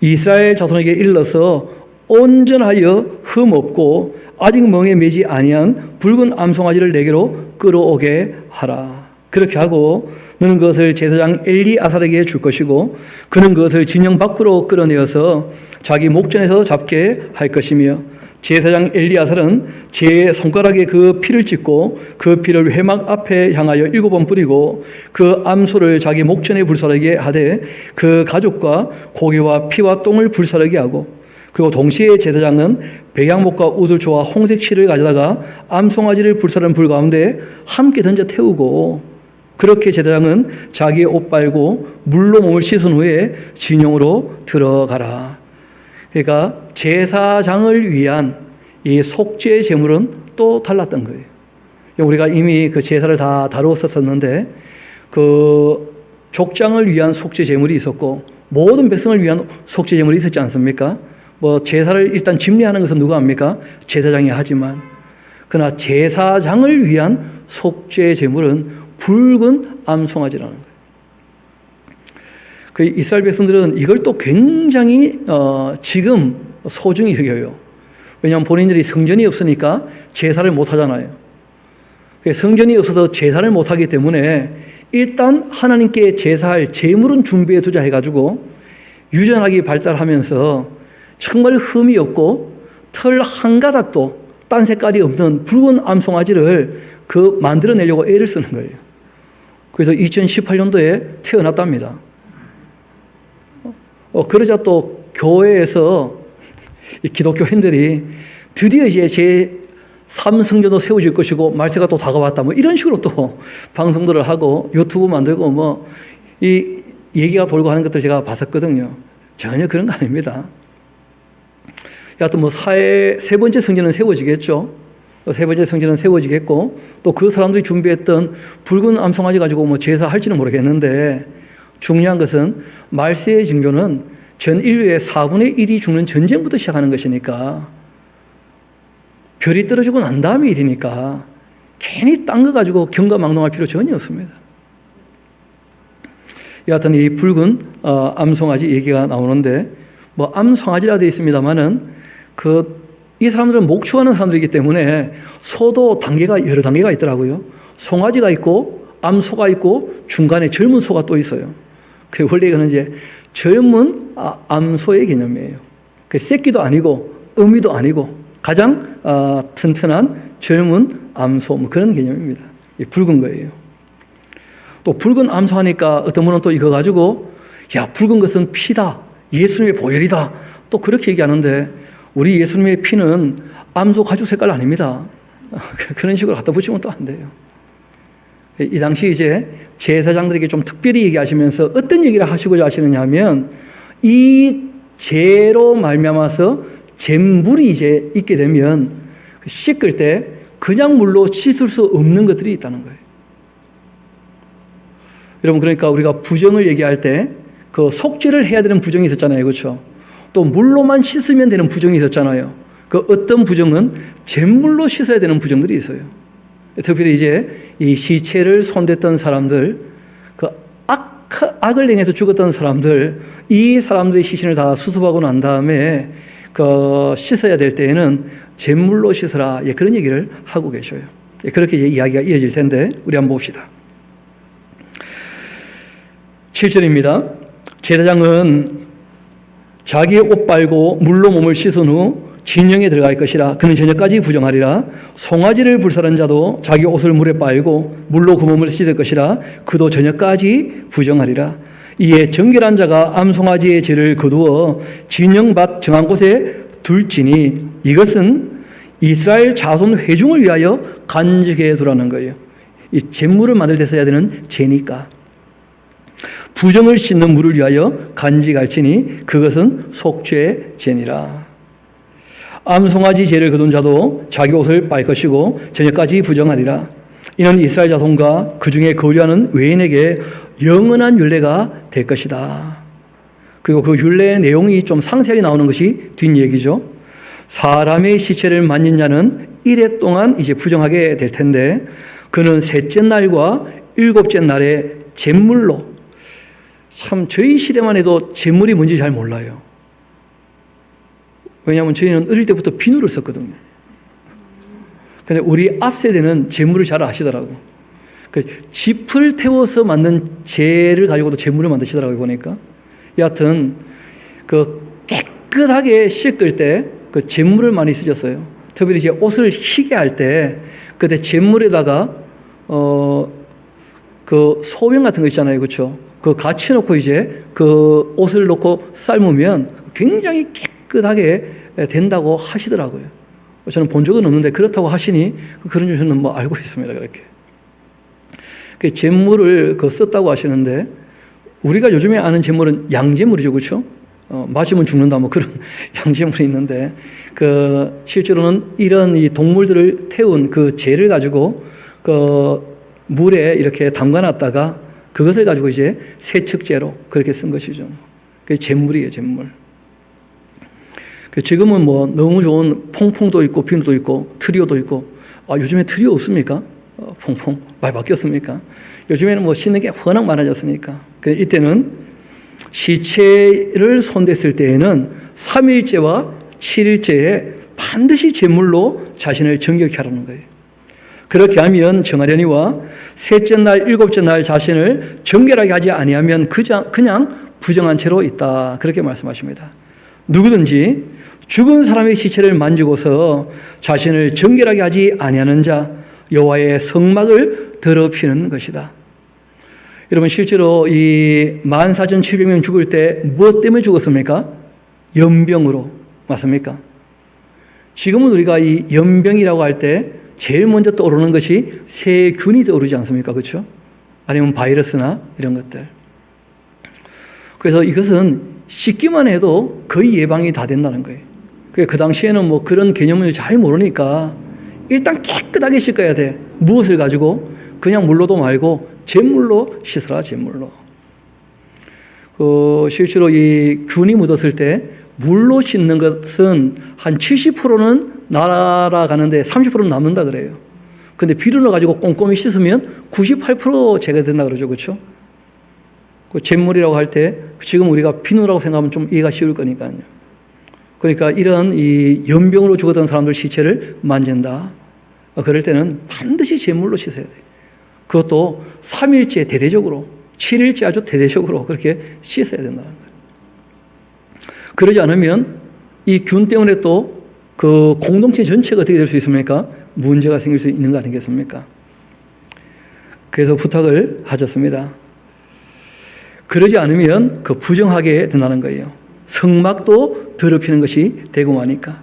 이스라엘 자손에게 일러서 온전하여 흠없고 아직 멍에 매지 아니한 붉은 암송아지를 내게로 끌어오게 하라. 그렇게 하고 너는 그것을 제사장 엘리아살에게 줄 것이고 그는 그것을 진영 밖으로 끌어내어서 자기 목전에서 잡게 할 것이며 제사장 엘리아살은 제 손가락에 그 피를 찍고 그 피를 회막 앞에 향하여 7번 뿌리고 그 암소를 자기 목전에 불사르게 하되 그 가죽과 고기와 피와 똥을 불사르게 하고 그리고 동시에 제사장은 백양목과 우들초와 홍색 실을 가져다가 암송아지를 불사른 불 가운데 함께 던져 태우고 그렇게 제사장은 자기의 옷 빨고 물로 몸을 씻은 후에 진영으로 들어가라. 그러니까 제사장을 위한 이 속죄 제물은 또 달랐던 거예요. 우리가 이미 그 제사를 다 다루었었는데 그 족장을 위한 속죄 제물이 있었고 모든 백성을 위한 속죄 제물이 있었지 않습니까? 뭐 제사를 일단 집례하는 것은 누가 합니까? 제사장이 하지만 그러나 제사장을 위한 속죄 제물은 붉은 암송아지라는 거예요. 그 이스라엘 백성들은 이걸 또 굉장히 지금 소중히 여겨요. 왜냐하면 본인들이 성전이 없으니까 제사를 못 하잖아요. 성전이 없어서 제사를 못 하기 때문에 일단 하나님께 제사할 제물은 준비해 두자 해가지고 유전학이 발달하면서 정말 흠이 없고 털 한 가닥도 딴 색깔이 없는 붉은 암송아지를 그 만들어내려고 애를 쓰는 거예요. 그래서 2018년도에 태어났답니다. 그러자 또 교회에서 기독교인들이 드디어 이제 삼성전도 세워질 것이고 말세가 또 다가왔다. 뭐 이런 식으로 또 방송들을 하고 유튜브 만들고 뭐 이 얘기가 돌고 하는 것들 제가 봤었거든요. 전혀 그런 거 아닙니다. 여하튼 뭐 사회 세 번째 성전은 세워지겠죠. 세 번째 성전은 세워지겠고 또 그 사람들이 준비했던 붉은 암송아지 가지고 뭐 제사할지는 모르겠는데 중요한 것은 말세의 징조는 전 인류의 4분의 1이 죽는 전쟁부터 시작하는 것이니까 별이 떨어지고 난 다음에 일이니까 괜히 딴 거 가지고 경거망동할 필요 전혀 없습니다. 여하튼 이 붉은 암송아지 얘기가 나오는데 뭐 암송아지라 되어 있습니다만은 이 사람들은 목축하는 사람들이기 때문에 소도 단계가 여러 단계가 있더라고요. 송아지가 있고 암소가 있고 중간에 젊은 소가 또 있어요. 그 원래 이거는 이제 젊은 암소의 개념이에요. 그 새끼도 아니고 어미도 아니고 가장 튼튼한 젊은 암소 뭐 그런 개념입니다. 붉은 거예요. 또 붉은 암소 하니까 어떤 분은 또 이거 가지고 야 붉은 것은 피다. 예수님의 보혈이다. 또 그렇게 얘기하는데 우리 예수님의 피는 암소 가죽 색깔 아닙니다. 그런 식으로 갖다 붙이면 또 안 돼요. 이 당시 이제 제사장들에게 좀 특별히 얘기하시면서 어떤 얘기를 하시고자 하시느냐 하면 이 죄로 말미암아서 잿물이 이제 있게 되면 씻을 때 그냥 물로 씻을 수 없는 것들이 있다는 거예요. 여러분 그러니까 우리가 부정을 얘기할 때 그 속죄를 해야 되는 부정이 있었잖아요. 그렇죠? 또 물로만 씻으면 되는 부정이 있었잖아요. 그 어떤 부정은 잿물로 씻어야 되는 부정들이 있어요. 특별히 이제 이 시체를 손댔던 사람들, 그 악을 행해서 죽었던 사람들, 이 사람들의 시신을 다 수습하고 난 다음에 그 씻어야 될 때에는 잿물로 씻어라. 예, 그런 얘기를 하고 계셔요. 예, 그렇게 이제 이야기가 이어질 텐데 우리 한번 봅시다. 7절입니다. 제사장은 자기의 옷 빨고 물로 몸을 씻은 후 진영에 들어갈 것이라. 그는 저녁까지 부정하리라. 송아지를 불살한 자도 자기 옷을 물에 빨고 물로 그 몸을 씻을 것이라. 그도 저녁까지 부정하리라. 이에 정결한 자가 암송아지의 죄를 거두어 진영 밖 정한 곳에 둘지니 이것은 이스라엘 자손 회중을 위하여 간직해 두라는 거예요. 이 잿물을 만들 때 써야 되는 죄니까. 부정을 씻는 물을 위하여 간직할지니 그것은 속죄 죄니라. 암송아지 죄를 거둔 자도 자기 옷을 빨 것이고 저녁까지 부정하리라. 이는 이스라엘 자손과 그 중에 거류하는 외인에게 영원한 율례가 될 것이다. 그리고 그 율례의 내용이 좀 상세하게 나오는 것이 뒷얘기죠. 사람의 시체를 만진 자는 1회 동안 이제 부정하게 될 텐데 그는 셋째 날과 일곱째 날에 잿물로, 참 저희 시대만 해도 잿물이 뭔지 잘 몰라요. 왜냐하면 저희는 어릴 때부터 비누를 썼거든요. 근데 우리 앞세대는 잿물을 잘 아시더라고. 그 짚을 태워서 만든 재를 가지고도 잿물을 만드시더라고요, 보니까. 여하튼 그 깨끗하게 씻을 때 그 잿물을 많이 쓰셨어요. 특별히 이제 옷을 희게 할 때 그때 잿물에다가 그 소변 같은 거 있잖아요, 그렇죠? 그 같이 넣고 이제 그 옷을 넣고 삶으면 굉장히 깨끗하게 된다고 하시더라고요. 저는 본 적은 없는데 그렇다고 하시니 그런 줄 저는 뭐 알고 있습니다. 그렇게. 그 잿물을 썼다고 하시는데 우리가 요즘에 아는 잿물은 양잿물이죠, 그렇죠? 마시면 죽는다 뭐 그런 양잿물이 있는데 그 실제로는 이런 이 동물들을 태운 그 재를 가지고 그 물에 이렇게 담가놨다가 그것을 가지고 이제 세척제로 그렇게 쓴 것이죠. 그게 잿물이에요, 잿물. 지금은 뭐 너무 좋은 퐁퐁도 있고 비누도 있고 트리오도 있고. 요즘에 트리오 없습니까? 퐁퐁 많이 바뀌었습니까? 요즘에는 뭐 씻는 게 워낙 많아졌으니까. 이때는 시체를 손댔을 때에는 3일째와 7일째에 반드시 잿물로 자신을 정결케 하라는 거예요. 그렇게 하면 정하려니와 셋째 날, 일곱째 날 자신을 정결하게 하지 아니하면 그냥 부정한 채로 있다. 그렇게 말씀하십니다. 누구든지 죽은 사람의 시체를 만지고서 자신을 정결하게 하지 아니하는 자 여호와의 성막을 더럽히는 것이다. 여러분 실제로 이 14,700명 죽을 때 무엇 때문에 죽었습니까? 연병으로. 맞습니까? 지금은 우리가 이 연병이라고 할 때 제일 먼저 떠오르는 것이 세균이 떠오르지 않습니까? 그렇죠? 아니면 바이러스나 이런 것들. 그래서 이것은 씻기만 해도 거의 예방이 다 된다는 거예요. 그 당시에는 뭐 그런 개념을 잘 모르니까 일단 깨끗하게 씻어야 돼. 무엇을 가지고? 그냥 물로도 말고 잿물로 씻어라, 잿물로. 실제로 이 균이 묻었을 때 물로 씻는 것은 한 70%는 날아가는데 30%는 남는다 그래요. 근데 비누를 가지고 꼼꼼히 씻으면 98% 제거된다 그러죠. 그렇죠? 그 잿물이라고 할 때 지금 우리가 비누라고 생각하면 좀 이해가 쉬울 거니까요. 그러니까 이런 이 연병으로 죽었던 사람들 시체를 만진다. 그럴 때는 반드시 잿물로 씻어야 돼요. 그것도 3일째 대대적으로, 7일째 아주 대대적으로 그렇게 씻어야 된다는 거예요. 그러지 않으면 이 균 때문에 또 그 공동체 전체가 어떻게 될 수 있습니까? 문제가 생길 수 있는 거 아니겠습니까? 그래서 부탁을 하셨습니다. 그러지 않으면 그 부정하게 된다는 거예요. 성막도 더럽히는 것이 되고 마니까.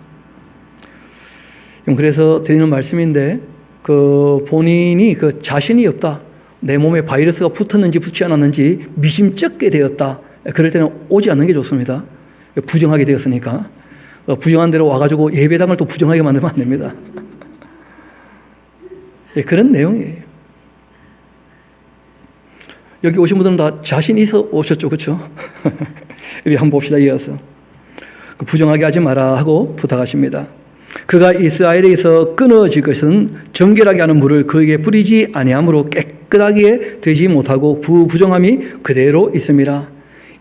그래서 드리는 말씀인데, 그 본인이 그 자신이 없다. 내 몸에 바이러스가 붙었는지 붙지 않았는지 미심쩍게 되었다. 그럴 때는 오지 않는 게 좋습니다. 부정하게 되었으니까. 부정한 대로 와가지고 예배당을 또 부정하게 만들면 안 됩니다. 그런 내용이에요. 여기 오신 분들은 다 자신 있어 오셨죠, 그렇죠? 우리 한번 봅시다. 이어서 부정하게 하지 마라 하고 부탁하십니다. 그가 이스라엘에서 끊어질 것은 정결하게 하는 물을 그에게 뿌리지 아니함으로 깨끗하게 되지 못하고 부정함이 그대로 있음이라.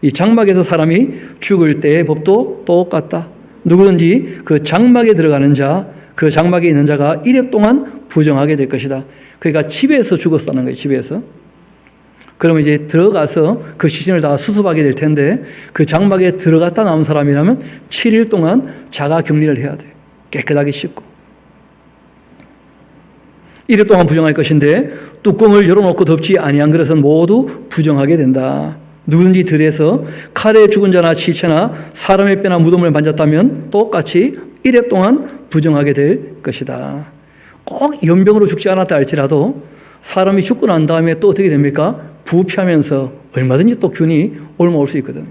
이 장막에서 사람이 죽을 때의 법도 똑같다. 누구든지 그 장막에 들어가는 자, 그 장막에 있는 자가 이래 동안 부정하게 될 것이다. 그러니까 집에서 죽었다는 거예요. 집에서. 그러면 이제 들어가서 그 시신을 다 수습하게 될 텐데 그 장막에 들어갔다 나온 사람이라면 7일 동안 자가 격리를 해야 돼요. 깨끗하게 씻고. 이래 동안 부정할 것인데 뚜껑을 열어놓고 덮지 아니한 그릇은 모두 부정하게 된다. 누구든지 들에서 칼에 죽은 자나 시체나 사람의 뼈나 무덤을 만졌다면 똑같이 이래 동안 부정하게 될 것이다. 꼭 연병으로 죽지 않았다 할지라도 사람이 죽고 난 다음에 또 어떻게 됩니까? 부패하면서 얼마든지 또 균이 옮아올 수 있거든요.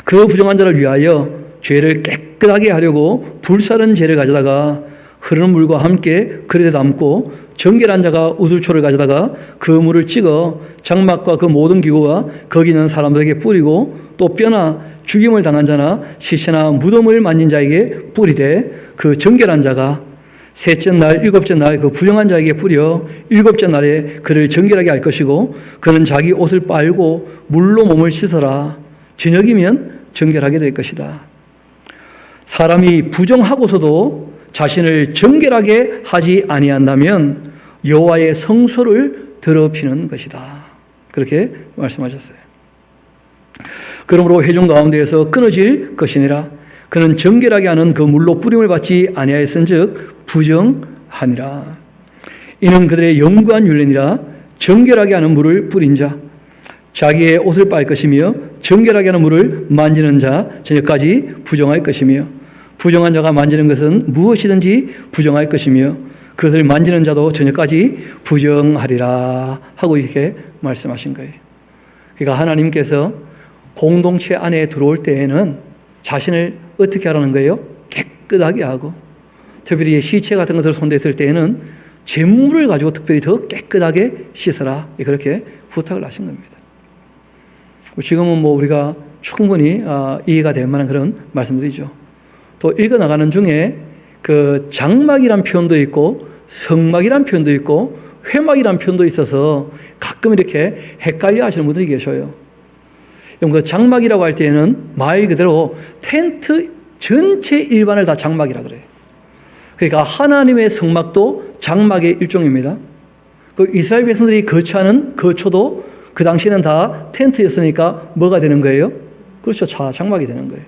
그 부정한 자를 위하여 죄를 깨끗하게 하려고 불사른 재를 가져다가 흐르는 물과 함께 그릇에 담고 정결한 자가 우슬초를 가져다가 그 물을 찍어 장막과 그 모든 기구와 거기 있는 사람들에게 뿌리고 또 뼈나 죽임을 당한 자나 시체나 무덤을 만진 자에게 뿌리되 그 정결한 자가 셋째 날, 일곱째 날 그 부정한 자에게 뿌려 일곱째 날에 그를 정결하게 할 것이고 그는 자기 옷을 빨고 물로 몸을 씻어라. 저녁이면 정결하게 될 것이다. 사람이 부정하고서도 자신을 정결하게 하지 아니한다면 여호와의 성소를 더럽히는 것이다. 그렇게 말씀하셨어요. 그러므로 회중 가운데에서 끊어질 것이니라. 그는 정결하게 하는 그 물로 뿌림을 받지 아니하였은즉 부정하니라. 이는 그들의 영구한 율례니라. 정결하게 하는 물을 뿌린 자 자기의 옷을 빨 것이며 정결하게 하는 물을 만지는 자 저녁까지 부정할 것이며 부정한 자가 만지는 것은 무엇이든지 부정할 것이며 그것을 만지는 자도 저녁까지 부정하리라 하고 이렇게 말씀하신 거예요. 그러니까 하나님께서 공동체 안에 들어올 때에는 자신을 어떻게 하라는 거예요? 깨끗하게 하고 특별히 시체 같은 것을 손댔을 때에는 잿물을 가지고 특별히 더 깨끗하게 씻어라 그렇게 부탁을 하신 겁니다. 지금은 뭐 우리가 충분히 이해가 될 만한 그런 말씀들이죠. 또 읽어나가는 중에 그 장막이란 표현도 있고 성막이란 표현도 있고 회막이란 표현도 있어서 가끔 이렇게 헷갈려 하시는 분들이 계셔요. 그 장막이라고 할 때에는 말 그대로 텐트 전체 일반을 다 장막이라 그래요. 그러니까 하나님의 성막도 장막의 일종입니다. 그 이스라엘 백성들이 거처하는 거처도 그 당시에는 다 텐트였으니까 뭐가 되는 거예요? 그렇죠. 장막이 되는 거예요.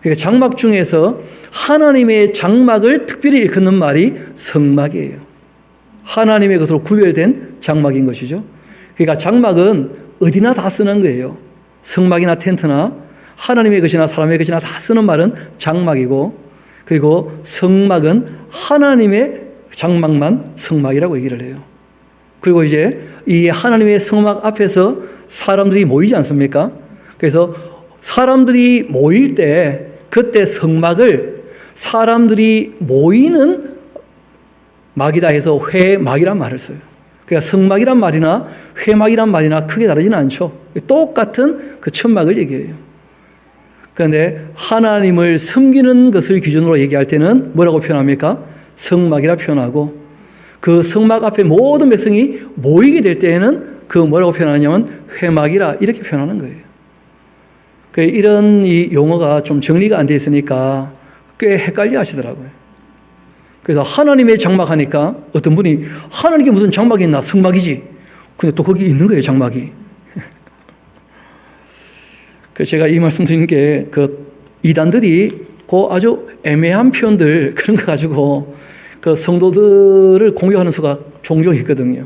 그러니까 장막 중에서 하나님의 장막을 특별히 일컫는 말이 성막이에요. 하나님의 것으로 구별된 장막인 것이죠. 그러니까 장막은 어디나 다 쓰는 거예요. 성막이나 텐트나 하나님의 것이나 사람의 것이나 다 쓰는 말은 장막이고 그리고 성막은 하나님의 장막만 성막이라고 얘기를 해요. 그리고 이제 이 하나님의 성막 앞에서 사람들이 모이지 않습니까? 그래서 사람들이 모일 때 그때 성막을 사람들이 모이는 막이다 해서 회막이란 말을 써요. 그러니까 성막이란 말이나 회막이란 말이나 크게 다르지는 않죠. 똑같은 그 천막을 얘기해요. 그런데 하나님을 섬기는 것을 기준으로 얘기할 때는 뭐라고 표현합니까? 성막이라 표현하고, 그 성막 앞에 모든 백성이 모이게 될 때에는 그 뭐라고 표현하냐면 회막이라 이렇게 표현하는 거예요. 이런 이 용어가 좀 정리가 안 돼 있으니까 꽤 헷갈려 하시더라고요. 그래서 하나님의 장막하니까 어떤 분이 하나님께 무슨 장막이 있나? 성막이지. 근데 또 거기 있는 거예요, 장막이. 그래서 제가 이 말씀 드린 게 그 이단들이 그 아주 애매한 표현들 그런 거 가지고 그 성도들을 공격하는 수가 종종 있거든요.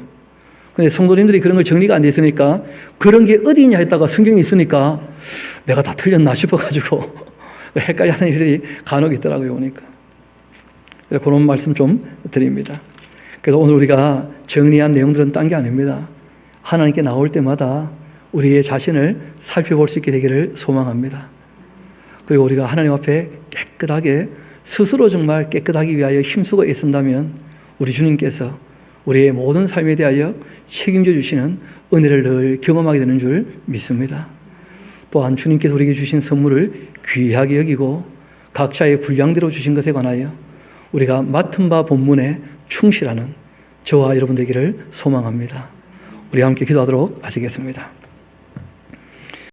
근데 성도님들이 그런 걸 정리가 안 돼 있으니까 그런 게 어디 있냐 했다가 성경에 있으니까 내가 다 틀렸나 싶어가지고 헷갈려 하는 일들이 간혹 있더라고요, 보니까. 그래서 그런 말씀 좀 드립니다. 그래서 오늘 우리가 정리한 내용들은 딴 게 아닙니다. 하나님께 나올 때마다 우리의 자신을 살펴볼 수 있게 되기를 소망합니다. 그리고 우리가 하나님 앞에 깨끗하게 스스로 정말 깨끗하기 위하여 힘쓰고 애쓴다면 우리 주님께서 우리의 모든 삶에 대하여 책임져 주시는 은혜를 늘 경험하게 되는 줄 믿습니다. 또한 주님께서 우리에게 주신 선물을 귀하게 여기고 각자의 분량대로 주신 것에 관하여 우리가 맡은 바 본문에 충실하는 저와 여러분 되기를 소망합니다. 우리 함께 기도하도록 하시겠습니다.